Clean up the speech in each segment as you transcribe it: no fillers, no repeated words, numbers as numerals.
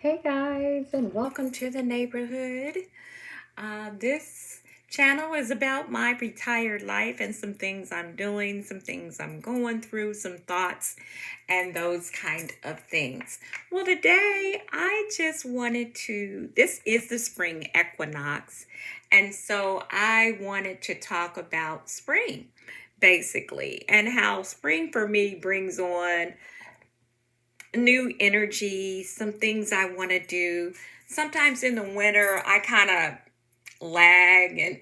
Hey guys, and welcome to the neighborhood. This channel is about my retired life and some things I'm doing, some things I'm going through, some thoughts, and those kind of things. Well, today I just wanted to, this is the spring equinox, and so I wanted to talk about spring basically and how spring for me brings on new energy, some things I want to do. Sometimes in the winter, I kind of lag and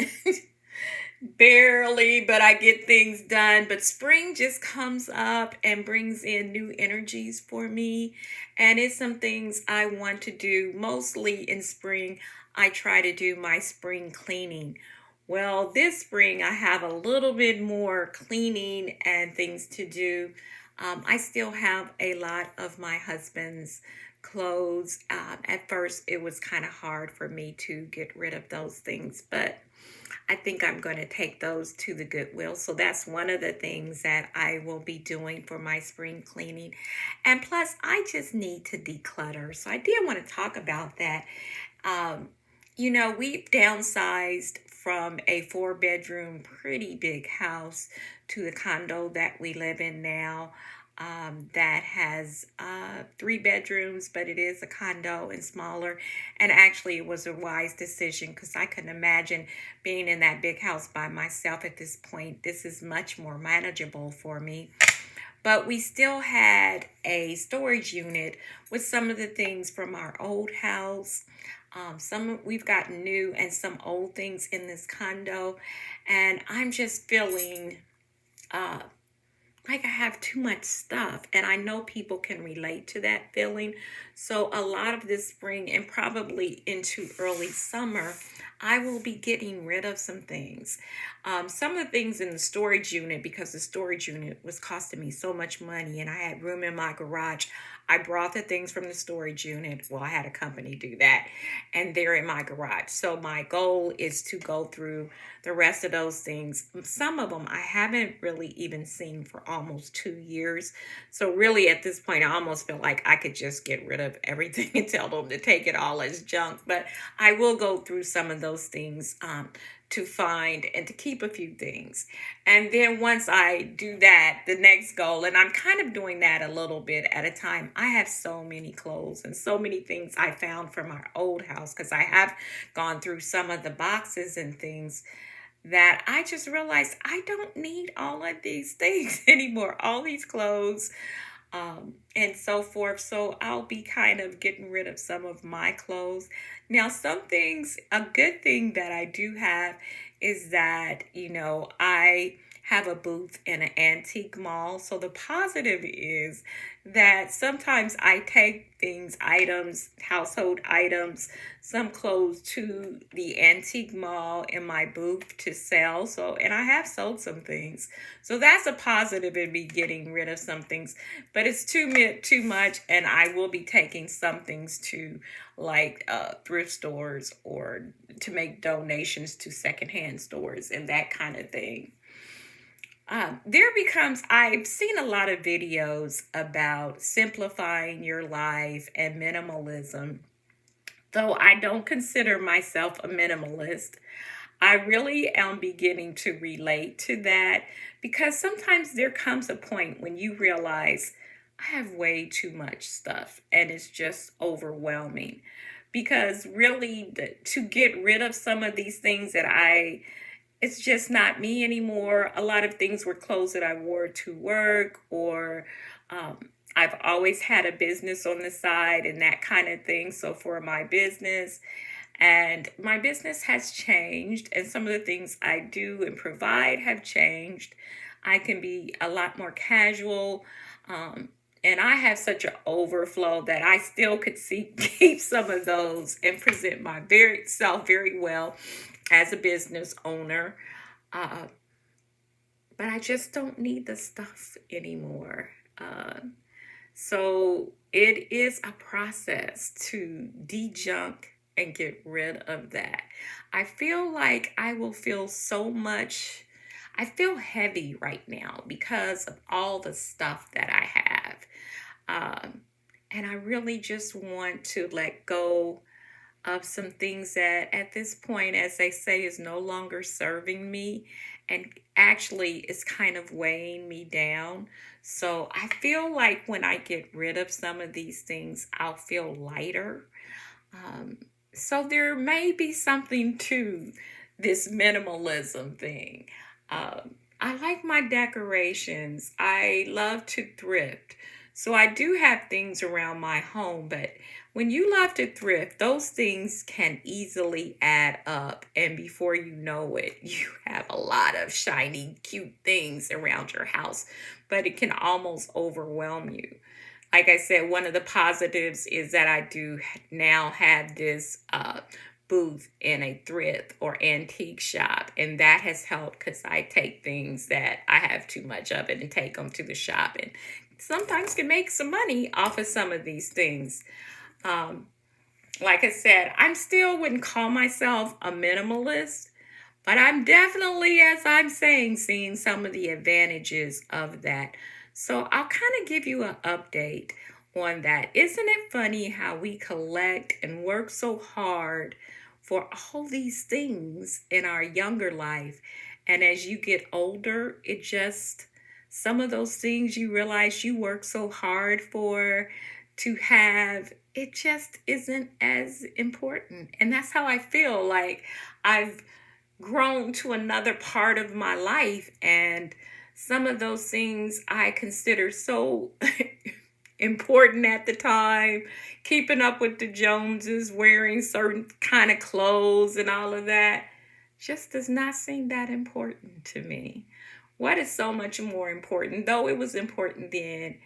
barely, but I get things done. But spring just comes up and brings in new energies for me. And it's some things I want to do. Mostly in spring, I try to do my spring cleaning. Well, this spring, I have a little bit more cleaning and things to do. I still have a lot of my husband's clothes. At first, it was kind of hard for me to get rid of those things, but I think I'm going to take those to the Goodwill. So that's one of the things that I will be doing for my spring cleaning. And plus, I just need to declutter. So I did want to talk about that. Um, we've downsized from a 4 bedroom, pretty big house to the condo that we live in now. That has 3 bedrooms, but it is a condo and smaller. And actually, it was a wise decision because I couldn't imagine being in that big house by myself at this point. This is much more manageable for me. But we still had a storage unit with some of the things from our old house. Some we've got new and some old things in this condo. And I'm just feeling uh, like I have too much stuff. And I know people can relate to that feeling. So a lot of this spring and probably into early summer, I will be getting rid of some things. Some of the things in the storage unit, because the storage unit was costing me so much money and I had room in my garage. I brought the things from the storage unit. Well, I had a company do that, and they're in my garage. So my goal is to go through the rest of those things. Some of them I haven't really even seen for almost 2 years. So really at this point, I almost feel like I could just get rid of everything and tell them to take it all as junk. But I will go through some of those things to find and to keep a few things. And then once I do that, the next goal, and I'm kind of doing that a little bit at a time. I have so many clothes and so many things I found from our old house because I have gone through some of the boxes and things that I just realized I don't need all of these things anymore, all these clothes, and so forth. So I'll be kind of getting rid of some of my clothes. Now, some things, a good thing that I do have is that, I have a booth in an antique mall. So the positive is that sometimes I take things, items, household items, some clothes to the antique mall in my booth to sell. So, and I have sold some things. So that's a positive in me getting rid of some things, but it's too much. And I will be taking some things to like thrift stores or to make donations to secondhand stores and that kind of thing. I've seen a lot of videos about simplifying your life and minimalism. Though I don't consider myself a minimalist, I really am beginning to relate to that because sometimes there comes a point when you realize I have way too much stuff and it's just overwhelming. Because really, to get rid of some of these things it's just not me anymore. A lot of things were clothes that I wore to work, or um, I've always had a business on the side and that kind of thing. So for my business, and my business has changed, and some of the things I do and provide have changed. I can be a lot more casual. Um, and I have such an overflow that I still could keep some of those and present my very self very well as a business owner. Uh, but I just don't need the stuff anymore. So it is a process to de-junk and get rid of that. I feel like I will feel so much. I feel heavy right now because of all the stuff that I have. Um, And I really just want to let go of some things that at this point, as they say, is no longer serving me and actually is kind of weighing me down. So I feel like when I get rid of some of these things, I'll feel lighter. Um, so there may be something to this minimalism thing. I like my decorations. I love to thrift. So I do have things around my home, but when you love to thrift, those things can easily add up. And before you know it, you have a lot of shiny, cute things around your house, but it can almost overwhelm you. Like I said, one of the positives is that I do now have this booth in a thrift or antique shop, and that has helped because I take things that I have too much of it and take them to the shop, and sometimes can make some money off of some of these things. Um, like I said, I'm still wouldn't call myself a minimalist, but I'm definitely, as I'm saying, seeing some of the advantages of that. So I'll kind of give you an update on that. Isn't it funny how we collect and work so hard for all these things in our younger life? And as you get older, it just, some of those things you realize you work so hard for to have, it just isn't as important. And that's how I feel like I've grown to another part of my life, and some of those things I consider so important at the time, keeping up with the Joneses, wearing certain kind of clothes and all of that, just does not seem that important to me. What is so much more important, though it was important then,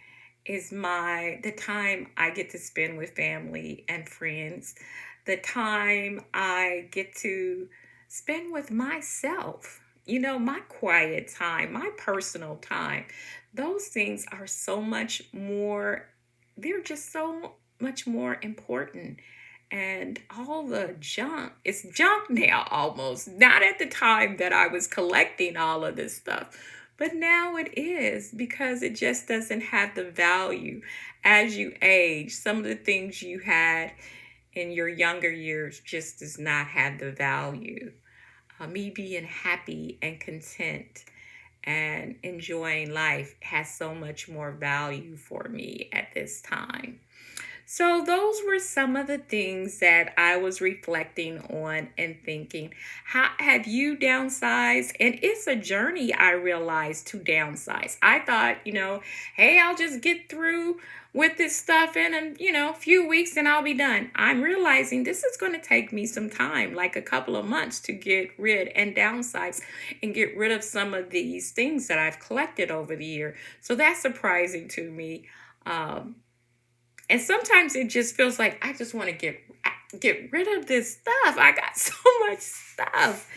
is my the time I get to spend with family and friends, the time I get to spend with myself, my quiet time, my personal time. Those things are so much more, they're just so much more important. And all the junk, it's junk now almost. Not at the time that I was collecting all of this stuff, but now it is because it just doesn't have the value as you age. Some of the things you had in your younger years just does not have the value. Me being happy and content and enjoying life has so much more value for me at this time. So, those were some of the things that I was reflecting on and thinking. How have you downsized? And it's a journey, I realized, to downsize. I thought, hey, I'll just get through with this stuff in a few weeks and I'll be done. I'm realizing this is going to take me some time, like a couple of months, to get rid and downsize and get rid of some of these things that I've collected over the year. So that's surprising to me. And sometimes it just feels like I just want to get rid of this stuff. I got so much stuff.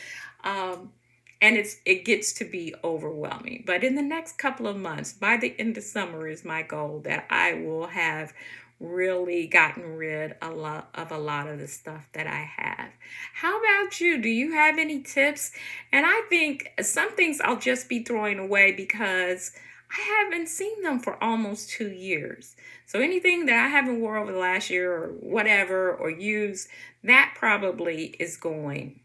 And it gets to be overwhelming. But in the next couple of months, by the end of summer is my goal, that I will have really gotten rid a lot of the stuff that I have. How about you? Do you have any tips? And I think some things I'll just be throwing away because I haven't seen them for almost 2 years. So anything that I haven't wore over the last year or whatever or used, that probably is going.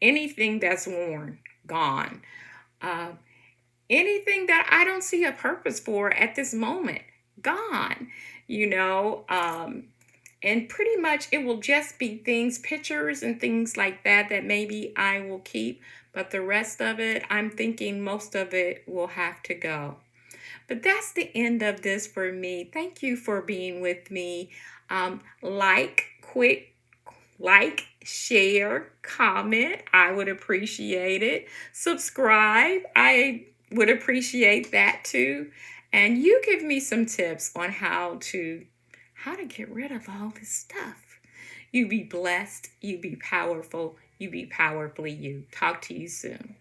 Anything that's worn, gone. Uh, Anything that I don't see a purpose for at this moment, gone. You know, and pretty much it will just be things, pictures and things like that, that maybe I will keep. But the rest of it, I'm thinking most of it will have to go. But that's the end of this for me. Thank you for being with me. Quick like, share, comment. I would appreciate it. Subscribe. I would appreciate that too. And you give me some tips on how to get rid of all this stuff. You be blessed, you be powerful, you be powerfully you. Talk to you soon.